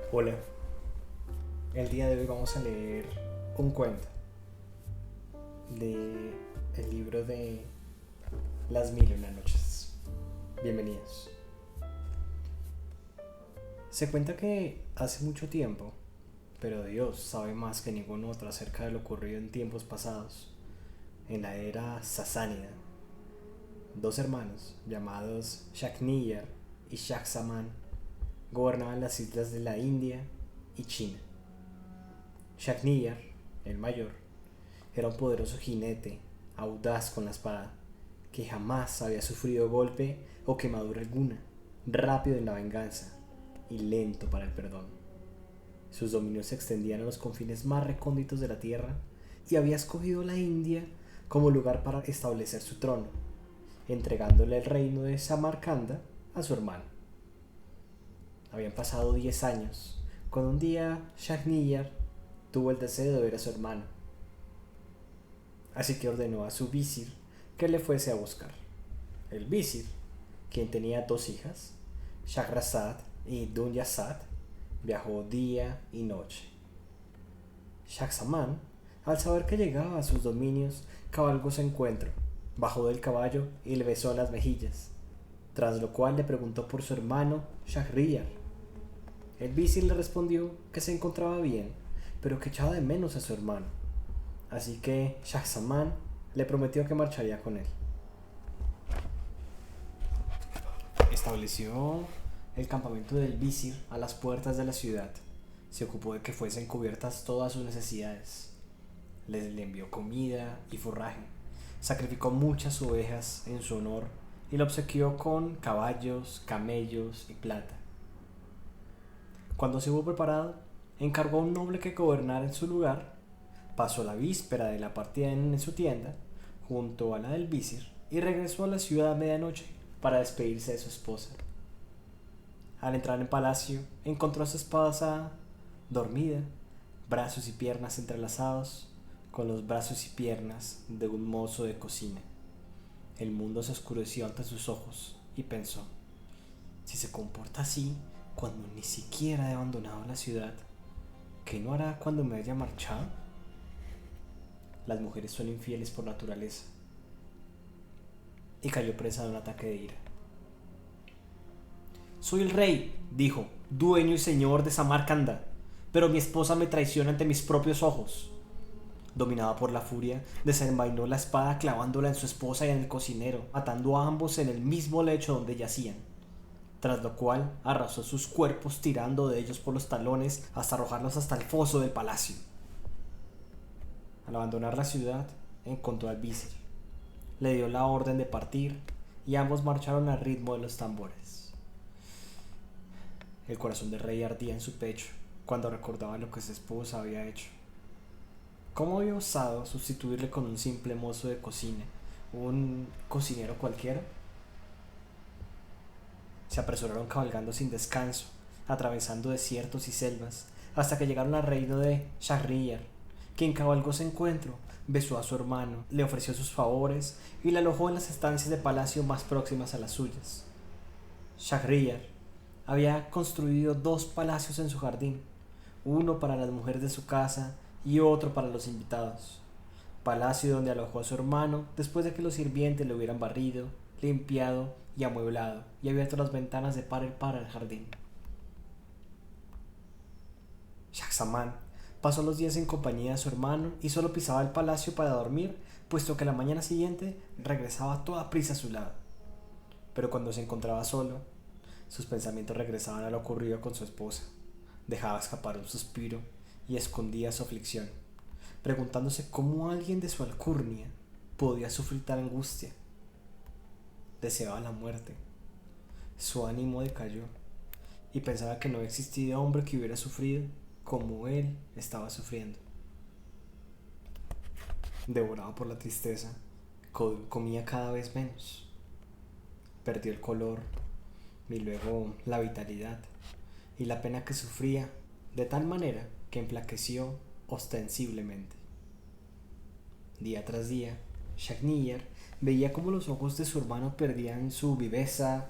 Hola, el día de hoy vamos a leer un cuento de el libro de Las Mil y una Noches. Bienvenidos. Se cuenta que hace mucho tiempo, pero Dios sabe más que ningún otro acerca de lo ocurrido en tiempos pasados, en la era sasánida, dos hermanos llamados Shakniyar y Shaksaman gobernaban las islas de la India y China. Shakniyar, el mayor, era un poderoso jinete, audaz con la espada, que jamás había sufrido golpe o quemadura alguna, rápido en la venganza y lento para el perdón. Sus dominios se extendían a los confines más recónditos de la tierra y había escogido la India como lugar para establecer su trono, entregándole el reino de Samarcanda a su hermano. Habían pasado 10 años, cuando un día Shahniyar tuvo el deseo de ver a su hermano, así que ordenó a su visir que le fuese a buscar. El visir, quien tenía dos hijas, Shahrazad y Dunyazad, viajó día y noche. Shahzaman, al saber que llegaba a sus dominios, cabalgó su encuentro, bajó del caballo y le besó las mejillas, tras lo cual le preguntó por su hermano Shahryar. El visir le respondió que se encontraba bien, pero que echaba de menos a su hermano, así que Shahzaman le prometió que marcharía con él. Estableció el campamento del visir a las puertas de la ciudad. Se ocupó de que fuesen cubiertas todas sus necesidades. Le envió comida y forraje. Sacrificó muchas ovejas en su honor y lo obsequió con caballos, camellos y plata. Cuando se hubo preparado, encargó a un noble que gobernara en su lugar. Pasó la víspera de la partida en su tienda, junto a la del visir, y regresó a la ciudad a medianoche para despedirse de su esposa. Al entrar en palacio, encontró a su esposa dormida, brazos y piernas entrelazados, con los brazos y piernas de un mozo de cocina. El mundo se oscureció ante sus ojos y pensó: si se comporta así cuando ni siquiera he abandonado la ciudad, ¿qué no hará cuando me haya marchado? Las mujeres son infieles por naturaleza. Y cayó presa de un ataque de ira. Soy el rey, dijo, dueño y señor de Samarcanda, pero mi esposa me traiciona ante mis propios ojos. Dominada por la furia, desenvainó la espada clavándola en su esposa y en el cocinero, atando a ambos en el mismo lecho donde yacían, tras lo cual arrasó sus cuerpos tirando de ellos por los talones hasta arrojarlos hasta el foso del palacio. Al abandonar la ciudad, encontró al visir. Le dio la orden de partir y ambos marcharon al ritmo de los tambores. El corazón del rey ardía en su pecho cuando recordaba lo que su esposa había hecho. ¿Cómo había osado sustituirle con un simple mozo de cocina, un cocinero cualquiera? Se apresuraron cabalgando sin descanso, atravesando desiertos y selvas, hasta que llegaron al reino de Shahryar, quien cabalgó su encuentro, besó a su hermano, le ofreció sus favores y le alojó en las estancias de palacio más próximas a las suyas. Shahryar había construido dos palacios en su jardín, uno para las mujeres de su casa y otro para los invitados. Palacio donde alojó a su hermano después de que los sirvientes le hubieran barrido, limpiado y amueblado y abierto las ventanas de par en par al jardín. Shahzaman pasó los días en compañía de su hermano y solo pisaba el palacio para dormir, puesto que la mañana siguiente regresaba a toda prisa a su lado. Pero cuando se encontraba solo, sus pensamientos regresaban a lo ocurrido con su esposa. Dejaba escapar un suspiro y escondía su aflicción, preguntándose cómo alguien de su alcurnia podía sufrir tal angustia. Deseaba la muerte. Su ánimo decayó y pensaba que no existía hombre que hubiera sufrido como él estaba sufriendo. Devorado por la tristeza, comía cada vez menos. Perdió el color y luego la vitalidad y la pena que sufría, de tal manera que enflaqueció ostensiblemente. Día tras día, Shakniyar veía cómo los ojos de su hermano perdían su viveza,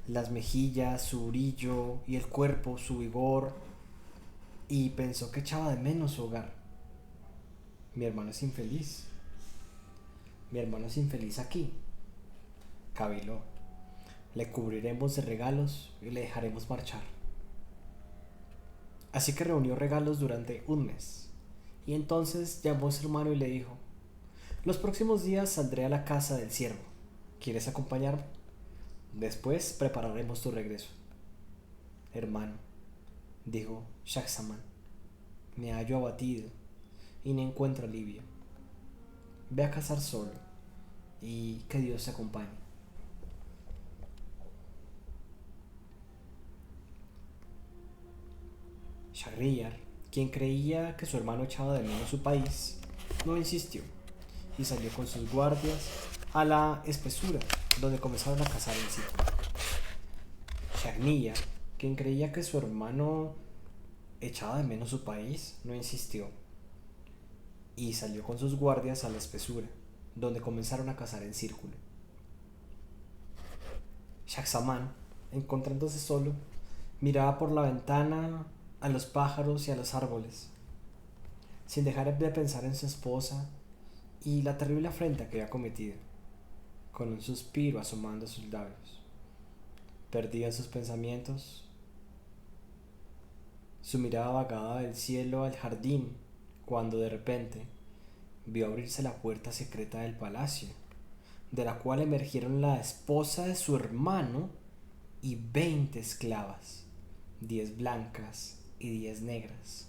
las mejillas, su brillo y el cuerpo, su vigor. y pensó que echaba de menos su hogar. Mi hermano es infeliz. Mi hermano es infeliz aquí. Caviló. Le cubriremos de regalos y le dejaremos marchar. Así que reunió regalos durante un mes. Y entonces llamó a su hermano y le dijo: los próximos días saldré a la casa del siervo. ¿Quieres acompañarme? Después prepararemos tu regreso. Hermano, dijo Shaxaman, me hallo abatido y no encuentro alivio. Ve a cazar solo y que Dios te acompañe. Shahryar, quien creía que su hermano echaba de menos su país, no insistió y salió con sus guardias a la espesura, donde comenzaron a cazar en sitio. Shahryar, quien creía que su hermano echaba de menos su país, no insistió y salió con sus guardias a la espesura, donde comenzaron a cazar en círculo. Shaxaman, encontrándose solo, miraba por la ventana a los pájaros y a los árboles, sin dejar de pensar en su esposa y la terrible afrenta que había cometido, con un suspiro asomando sus labios. Perdido en sus pensamientos, su mirada vagaba del cielo al jardín, cuando de repente vio abrirse la puerta secreta del palacio, de la cual emergieron la esposa de su hermano y 20 esclavas, 10 blancas y 10 negras.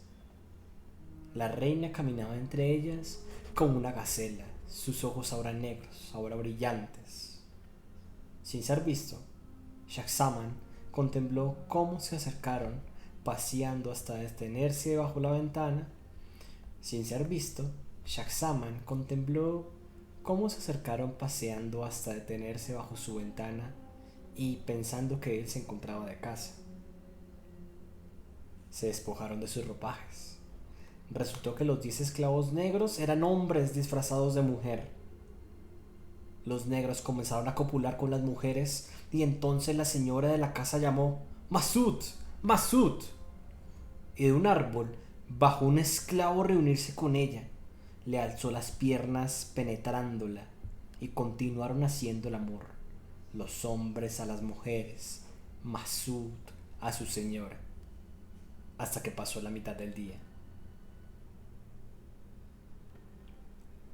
La reina caminaba entre ellas como una gacela, sus ojos ahora negros, ahora brillantes. Sin ser visto, Shaxaman contempló cómo se acercaron, paseando hasta detenerse bajo la ventana. Sin ser visto, Shaxaman contempló cómo se acercaron paseando hasta detenerse bajo su ventana y pensando que él se encontraba de casa. Se despojaron de sus ropajes. Resultó que los 10 esclavos negros eran hombres disfrazados de mujer. Los negros comenzaron a copular con las mujeres y entonces la señora de la casa llamó: ¡Masud! ¡Masud! Y de un árbol bajó un esclavo a reunirse con ella. Le alzó las piernas penetrándola y continuaron haciendo el amor, los hombres a las mujeres, Masud a su señora, hasta que pasó la mitad del día.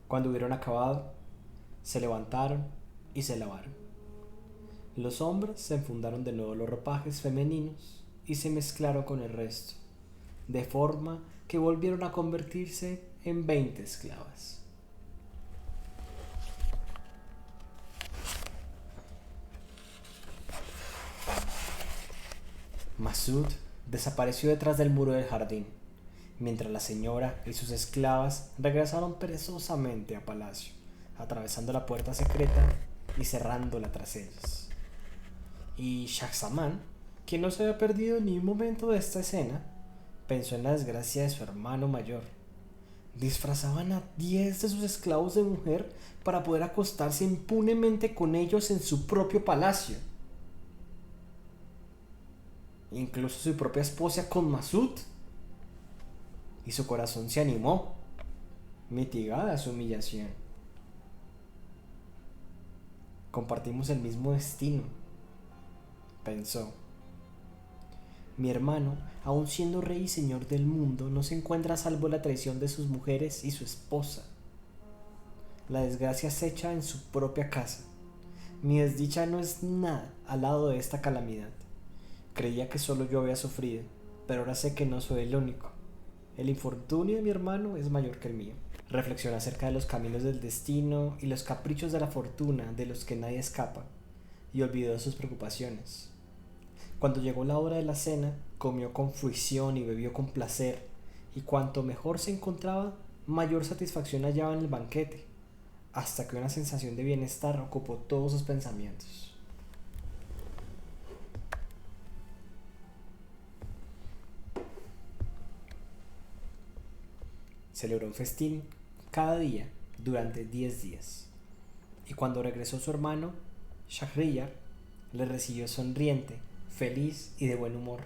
Cuando hubieron acabado, se levantaron y se lavaron. Los hombres se enfundaron de nuevo los ropajes femeninos y se mezclaron con el resto, de forma que volvieron a convertirse en 20 esclavas. Masud desapareció detrás del muro del jardín, mientras la señora y sus esclavas regresaron perezosamente a palacio, atravesando la puerta secreta y cerrándola tras ellos. Y Shaxaman, quien no se había perdido ni un momento de esta escena, pensó en la desgracia de su hermano mayor. Disfrazaban a 10 de sus esclavos de mujer para poder acostarse impunemente con ellos en su propio palacio. Incluso su propia esposa con Masud. Y su corazón se animó, mitigada su humillación. Compartimos el mismo destino, pensó. Mi hermano, aun siendo rey y señor del mundo, no se encuentra a salvo de la traición de sus mujeres y su esposa. La desgracia acecha en su propia casa. Mi desdicha no es nada al lado de esta calamidad. Creía que solo yo había sufrido, pero ahora sé que no soy el único. El infortunio de mi hermano es mayor que el mío. Reflexionó acerca de los caminos del destino y los caprichos de la fortuna de los que nadie escapa, y olvidó de sus preocupaciones. Cuando llegó la hora de la cena, comió con fruición y bebió con placer, y cuanto mejor se encontraba, mayor satisfacción hallaba en el banquete, hasta que una sensación de bienestar ocupó todos sus pensamientos. Celebró un festín cada día durante 10 días, y cuando regresó su hermano, Shahryar le recibió sonriente, feliz y de buen humor.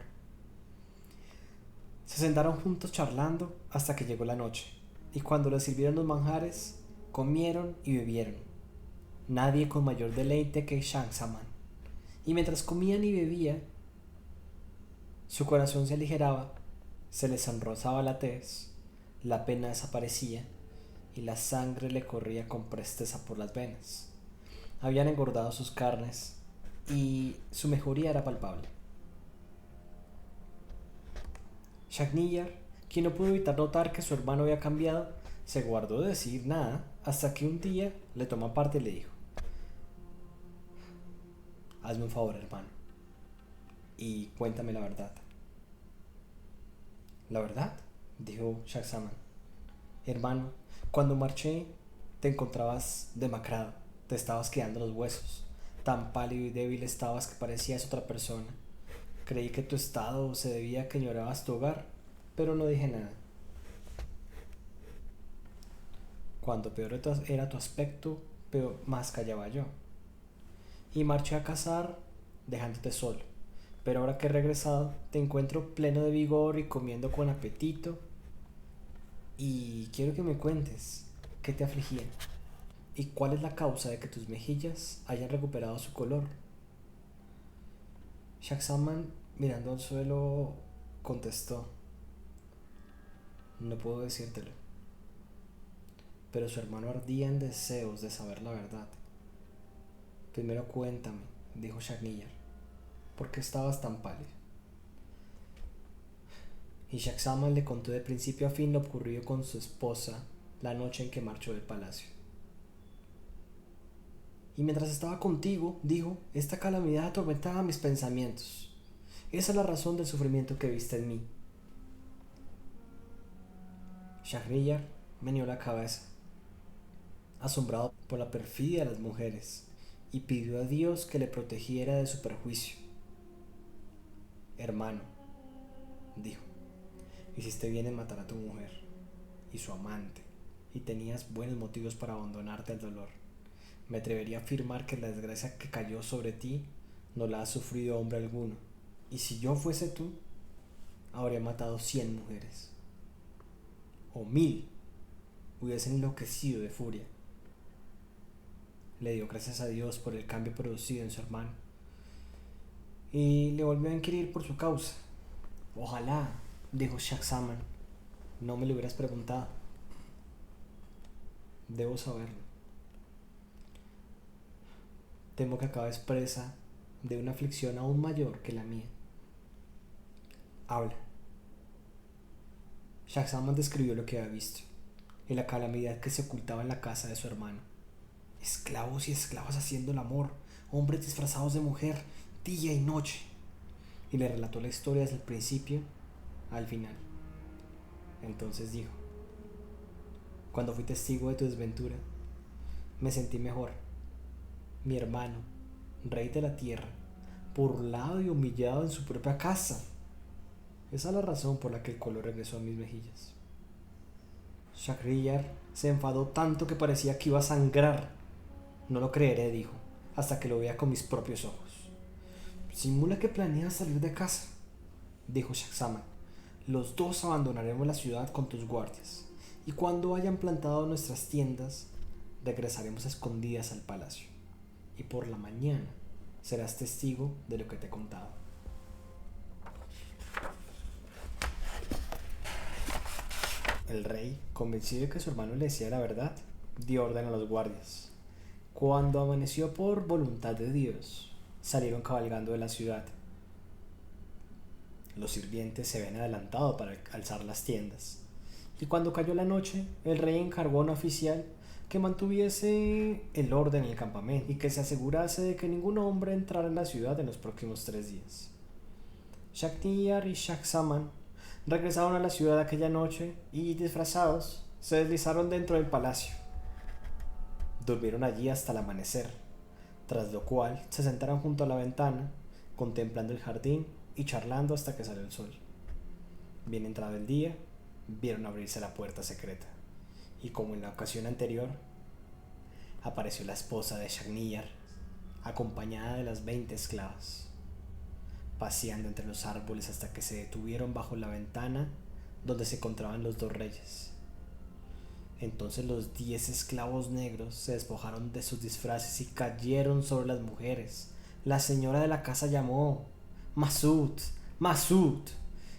Se sentaron juntos charlando hasta que llegó la noche, y cuando les sirvieron los manjares, comieron y bebieron, nadie con mayor deleite que Shahzaman. Y mientras comían y bebían, su corazón se aligeraba, se les enrosaba la tez, la pena desaparecía y la sangre le corría con presteza por las venas. Habían engordado sus carnes y su mejoría era palpable. Shagniyar, quien no pudo evitar notar que su hermano había cambiado, se guardó de decir nada hasta que un día le tomó aparte y le dijo: hazme un favor, hermano, y cuéntame la verdad. ¿La verdad?, dijo Shahzaman. Hermano, cuando marché te encontrabas demacrado, te estabas quedando los huesos, tan pálido y débil estabas que parecías otra persona. Creí que tu estado se debía a que añorabas tu hogar, pero no dije nada. Cuando peor era tu aspecto, peor más callaba yo. Y marché a cazar dejándote solo. Pero ahora que he regresado, te encuentro pleno de vigor y comiendo con apetito. Y quiero que me cuentes qué te afligía y cuál es la causa de que tus mejillas hayan recuperado su color. Shahzaman, mirando al suelo, contestó: no puedo decírtelo. Pero su hermano ardía en deseos de saber la verdad. Primero cuéntame, dijo Shagniyar, ¿por qué estabas tan pálido? Y Shahzaman le contó de principio a fin lo ocurrido con su esposa la noche en que marchó del palacio. Y mientras estaba contigo, dijo, esta calamidad atormentaba mis pensamientos. Esa es la razón del sufrimiento que viste en mí. Shahriyar meneó la cabeza, asombrado por la perfidia de las mujeres, y pidió a Dios que le protegiera de su perjuicio. Hermano, dijo, hiciste bien en matar a tu mujer y su amante, y tenías buenos motivos para abandonarte al dolor. Me atrevería a afirmar que la desgracia que cayó sobre ti no la ha sufrido hombre alguno, y si yo fuese tú, habría matado 100 mujeres, o 1000, hubiesen enloquecido de furia. Le dio gracias a Dios por el cambio producido en su hermano y le volvió a inquirir por su causa. Ojalá, dijo Shahzaman, no me lo hubieras preguntado. Debo saberlo. Temo que acabes presa de una aflicción aún mayor que la mía. Habla. Shahzaman describió lo que había visto y la calamidad que se ocultaba en la casa de su hermano. Esclavos y esclavas haciendo el amor, hombres disfrazados de mujer, día y noche. Y le relató la historia desde el principio al final. Entonces dijo: cuando fui testigo de tu desventura, me sentí mejor. Mi hermano, rey de la tierra, burlado y humillado en su propia casa. Esa es la razón por la que el color regresó a mis mejillas. Shahriyar se enfadó tanto que parecía que iba a sangrar. No lo creeré, dijo, hasta que lo vea con mis propios ojos. Simula que planeas salir de casa, dijo Shahzaman. Los dos abandonaremos la ciudad con tus guardias, y cuando hayan plantado nuestras tiendas, regresaremos a escondidas al palacio, y por la mañana serás testigo de lo que te he contado. El rey, convencido de que su hermano le decía la verdad, dio orden a los guardias. Cuando amaneció por voluntad de Dios, salieron cabalgando de la ciudad. Los sirvientes se habían adelantado para alzar las tiendas, y cuando cayó la noche, el rey encargó a un oficial que mantuviese el orden en el campamento y que se asegurase de que ningún hombre entrara en la ciudad en los próximos 3 días. Shahniyar y Shahzaman regresaron a la ciudad aquella noche y, disfrazados, se deslizaron dentro del palacio. Durmieron allí hasta el amanecer, tras lo cual se sentaron junto a la ventana, contemplando el jardín y charlando hasta que salió el sol. Bien entrado el día, vieron abrirse la puerta secreta, y como en la ocasión anterior, apareció la esposa de Shahniyar, acompañada de las 20 esclavas. paseando entre los árboles hasta que se detuvieron bajo la ventana donde se encontraban los dos reyes. Entonces los 10 esclavos negros se despojaron de sus disfraces y cayeron sobre las mujeres. La señora de la casa llamó: «Masud, Masud».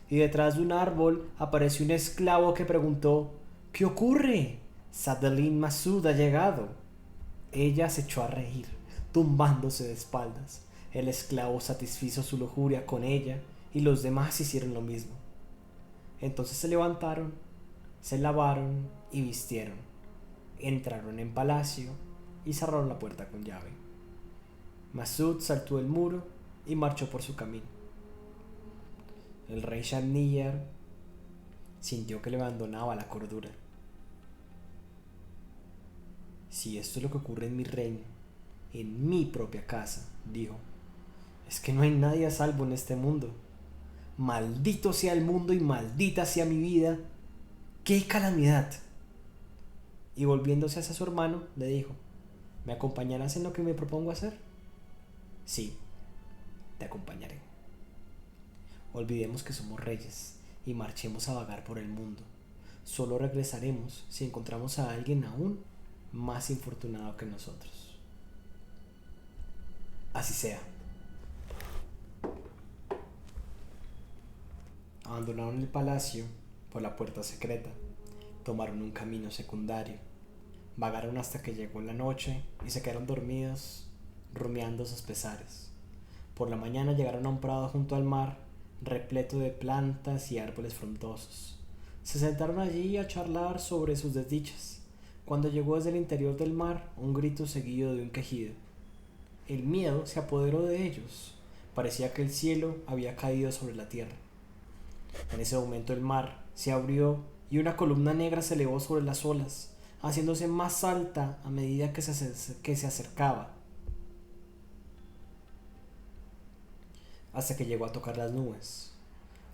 Y detrás de un árbol apareció un esclavo que preguntó: «¿Qué ocurre? Sadeline Masud ha llegado». Ella se echó a reír, tumbándose de espaldas. El esclavo satisfizo su lujuria con ella y los demás hicieron lo mismo. Entonces se levantaron, se lavaron y vistieron. Entraron en palacio y cerraron la puerta con llave. Masud saltó el muro y marchó por su camino. El rey Shamniyar sintió que le abandonaba la cordura. «Si esto es lo que ocurre en mi reino, en mi propia casa», dijo, «es que no hay nadie a salvo en este mundo. Maldito sea el mundo y maldita sea mi vida. ¡Qué calamidad!». Y volviéndose hacia su hermano, le dijo: «¿Me acompañarás en lo que me propongo hacer?». «Sí, te acompañaré. Olvidemos que somos reyes y marchemos a vagar por el mundo. Solo regresaremos si encontramos a alguien aún más infortunado que nosotros». «Así sea». Abandonaron el palacio por la puerta secreta, tomaron un camino secundario, vagaron hasta que llegó la noche y se quedaron dormidos rumiando sus pesares. Por la mañana llegaron a un prado junto al mar, repleto de plantas y árboles frondosos. Se sentaron allí a charlar sobre sus desdichas, cuando llegó desde el interior del mar un grito seguido de un quejido. El miedo se apoderó de ellos. Parecía que el cielo había caído sobre la tierra. En ese momento el mar se abrió y una columna negra se elevó sobre las olas, haciéndose más alta a medida que se acercaba, hasta que llegó a tocar las nubes.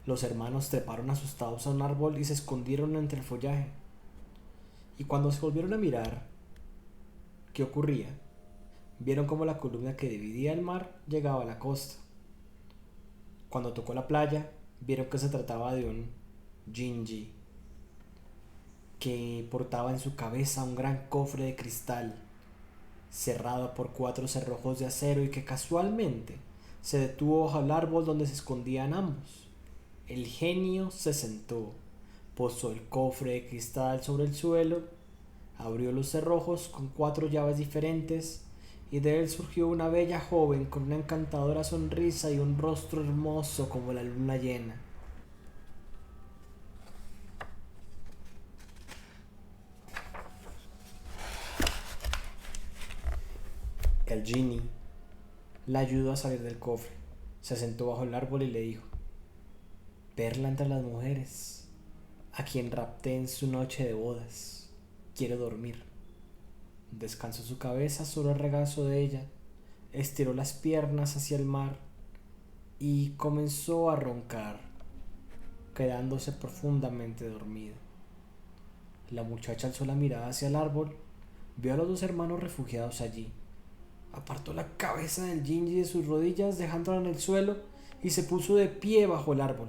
Los hermanos treparon asustados a un árbol y se escondieron entre el follaje. Y cuando se volvieron a mirar qué ocurría, vieron como la columna que dividía el mar llegaba a la costa. Cuando tocó la playa, vieron que se trataba de un jinji que portaba en su cabeza un gran cofre de cristal cerrado por 4 cerrojos de acero y que casualmente se detuvo bajo el árbol donde se escondían ambos. El genio se sentó, posó el cofre de cristal sobre el suelo, abrió los cerrojos con 4 llaves diferentes y de él surgió una bella joven con una encantadora sonrisa y un rostro hermoso como la luna llena. El genie la ayudó a salir del cofre, se sentó bajo el árbol y le dijo: «Perla entre las mujeres, a quien rapté en su noche de bodas, quiere dormir». Descansó su cabeza sobre el regazo de ella, estiró las piernas hacia el mar y comenzó a roncar, quedándose profundamente dormida. La muchacha alzó la mirada hacia el árbol, vio a los 2 hermanos refugiados allí, apartó la cabeza del jinji de sus rodillas dejándola en el suelo y se puso de pie bajo el árbol,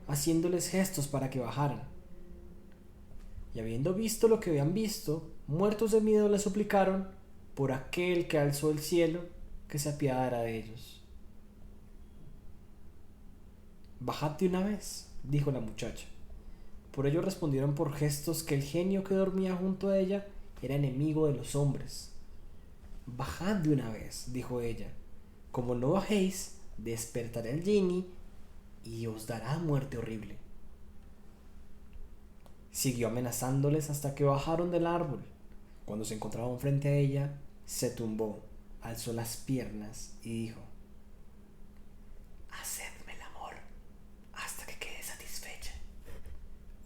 haciéndoles gestos para que bajaran. Y habiendo visto lo que habían visto, muertos de miedo le suplicaron por aquel que alzó el cielo que se apiadara de ellos. «Bajad de una vez», dijo la muchacha. Por ello respondieron por gestos que el genio que dormía junto a ella era enemigo de los hombres. «Bajad de una vez», dijo ella. «Como no bajéis, despertará el genie y os dará muerte horrible». Siguió amenazándoles hasta que bajaron del árbol. Cuando se encontraban frente a ella, se tumbó, alzó las piernas y dijo: «Hacedme el amor hasta que quede satisfecha,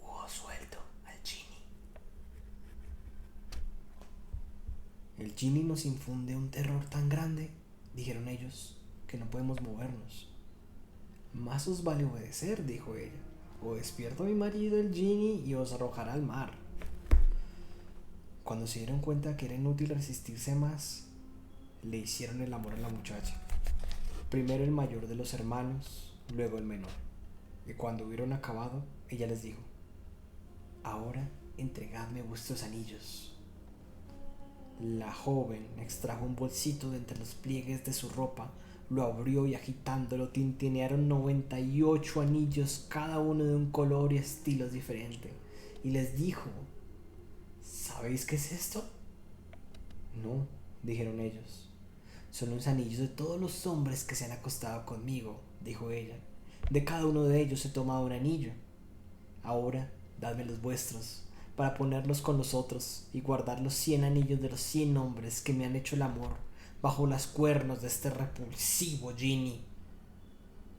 o os suelto al genie». «El genie nos infunde un terror tan grande», dijeron ellos, «que no podemos movernos». «Más os vale obedecer», dijo ella. «O despierto a mi marido el genie y os arrojará al mar». Cuando se dieron cuenta que era inútil resistirse más, le hicieron el amor a la muchacha. Primero el mayor de los hermanos, luego el menor. Y cuando hubieron acabado, ella les dijo: ahora entregadme vuestros anillos. La joven extrajo un bolsito de entre los pliegues de su ropa, lo abrió y agitándolo tintinearon 98 anillos, cada uno de un color y estilos diferente. Y les dijo: ¿sabéis qué es esto? No, dijeron ellos. Son los anillos de todos los hombres que se han acostado conmigo, dijo ella. De cada uno de ellos he tomado un anillo. Ahora dadme los vuestros, para ponerlos con los otros y guardar los 100 anillos de los 100 hombres que me han hecho el amor bajo las cuernos de este repulsivo Genie,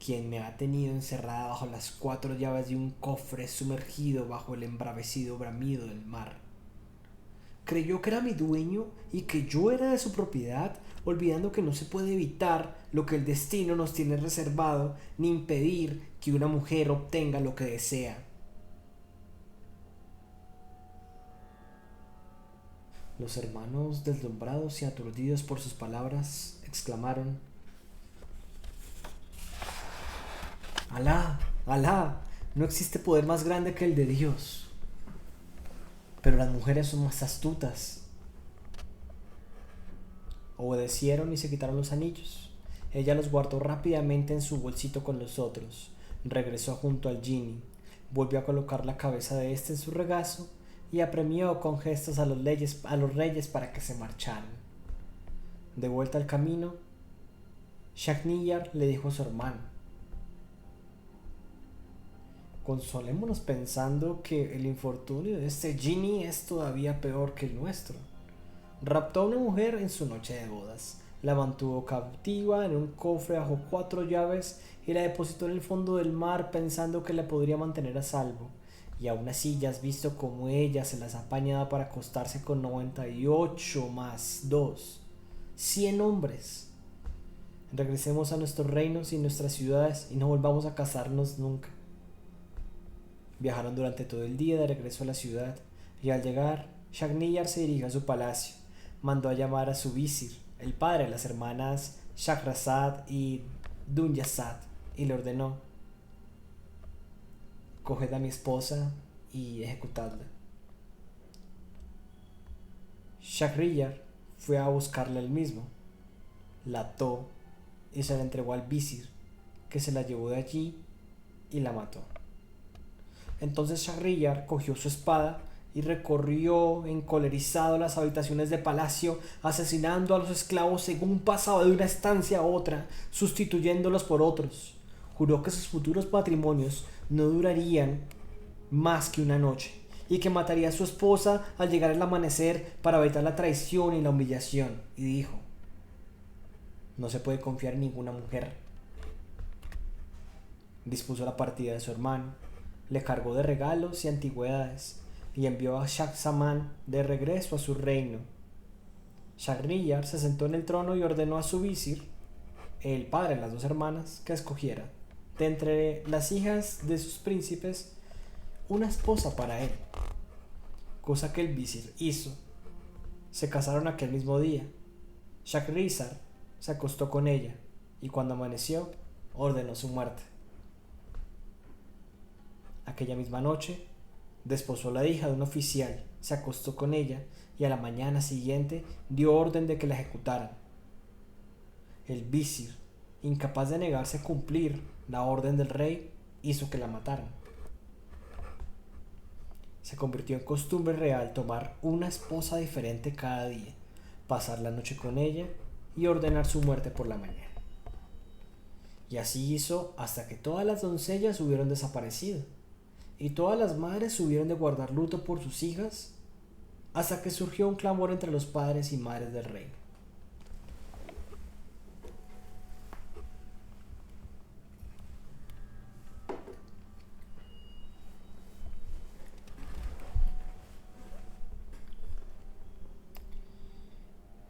quien me ha tenido encerrada bajo las 4 llaves de un cofre sumergido bajo el embravecido bramido del mar. Creyó que era mi dueño y que yo era de su propiedad, olvidando que no se puede evitar lo que el destino nos tiene reservado, ni impedir que una mujer obtenga lo que desea. Los hermanos, deslumbrados y aturdidos por sus palabras, exclamaron: Alá, Alá, no existe poder más grande que el de Dios. Pero las mujeres son más astutas. Obedecieron y se quitaron los anillos. Ella los guardó rápidamente en su bolsito con los otros. Regresó junto al Genie, volvió a colocar la cabeza de este en su regazo y apremió con gestos a los reyes para que se marcharan. De vuelta al camino, Shakniyar le dijo a su hermano: consolémonos pensando que el infortunio de este Genie es todavía peor que el nuestro. Raptó a una mujer en su noche de bodas, la mantuvo cautiva en un cofre bajo 4 llaves y la depositó en el fondo del mar pensando que la podría mantener a salvo. Y aún así ya has visto cómo ella se las ha apañado para acostarse con 98 más 2, 100 hombres. Regresemos a nuestros reinos y nuestras ciudades y no volvamos a casarnos nunca. Viajaron durante todo el día de regreso a la ciudad y al llegar, Shakniyar se dirigió a su palacio. Mandó a llamar a su visir, el padre de las hermanas Shahrazad y Dunyazad, y le ordenó: coged a mi esposa y ejecutadla. Shahryar fue a buscarla él mismo, la ató y se la entregó al visir, que se la llevó de allí y la mató. Entonces Shahryar cogió su espada y recorrió encolerizado las habitaciones de palacio, asesinando a los esclavos según pasaba de una estancia a otra, sustituyéndolos por otros. Juró que sus futuros matrimonios no durarían más que una noche y que mataría a su esposa al llegar el amanecer para evitar la traición y la humillación. Y dijo: no se puede confiar en ninguna mujer. Dispuso la partida de su hermano, le cargó de regalos y antigüedades y envió a Shah-Zaman de regreso a su reino. Shahryar se sentó en el trono y ordenó a su visir, el padre de las 2 hermanas, que escogiera de entre las hijas de sus príncipes una esposa para él, cosa que el visir hizo. Se casaron aquel mismo día. Shahryar se acostó con ella y cuando amaneció ordenó su muerte. Aquella misma noche desposó a la hija de un oficial, se acostó con ella y a la mañana siguiente dio orden de que la ejecutaran. El visir, incapaz de negarse a cumplir la orden del rey, hizo que la mataran. Se convirtió en costumbre real tomar una esposa diferente cada día, pasar la noche con ella y ordenar su muerte por la mañana. Y así hizo hasta que todas las doncellas hubieron desaparecido y todas las madres hubieron de guardar luto por sus hijas, hasta que surgió un clamor entre los padres y madres del reino.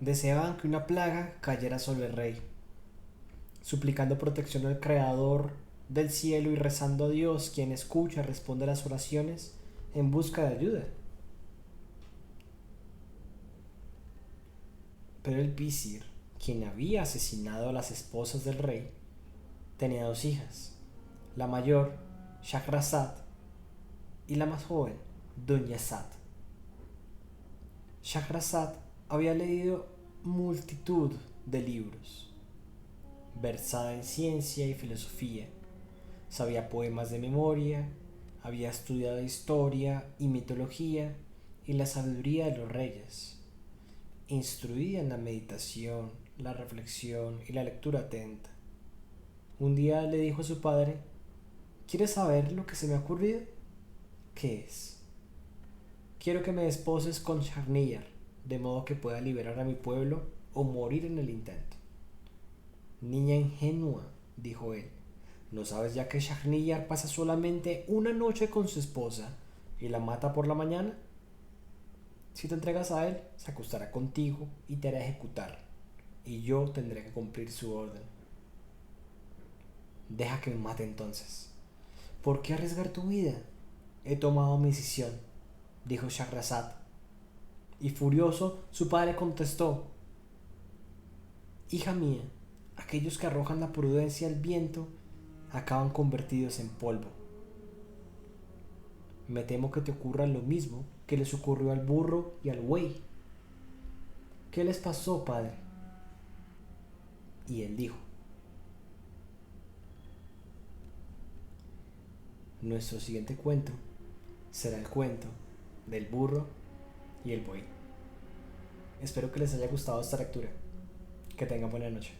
Deseaban que una plaga cayera sobre el rey, suplicando protección al Creador del cielo y rezando a Dios, quien escucha y responde las oraciones en busca de ayuda. Pero el visir, quien había asesinado a las esposas del rey, tenía 2 hijas, la mayor, Shahrazad, y la más joven, Dunyazad. Shahrazad había leído multitud de libros, versada en ciencia y filosofía, sabía poemas de memoria, había estudiado historia y mitología y la sabiduría de los reyes, instruida en la meditación, la reflexión y la lectura atenta. Un día le dijo a su padre: ¿Quieres saber lo que se me ha ocurrido? ¿Qué es? Quiero que me desposes con Sharniyar, de modo que pueda liberar a mi pueblo o morir en el intento. Niña ingenua, dijo él, ¿no sabes ya que Sharniyar pasa solamente una noche con su esposa y la mata por la mañana? Si te entregas a él, se acostará contigo y te hará ejecutar, y yo tendré que cumplir su orden. Deja que me mate entonces. ¿Por qué arriesgar tu vida? He tomado mi decisión, dijo Shahrazad. Y furioso, su padre contestó: Hija mía, aquellos que arrojan la prudencia al viento acaban convertidos en polvo. Me temo que te ocurra lo mismo que les ocurrió al burro y al buey. ¿Qué les pasó, padre? Y él dijo: Nuestro siguiente cuento será el cuento del burro y el buey. Espero que les haya gustado esta lectura. Que tengan buena noche.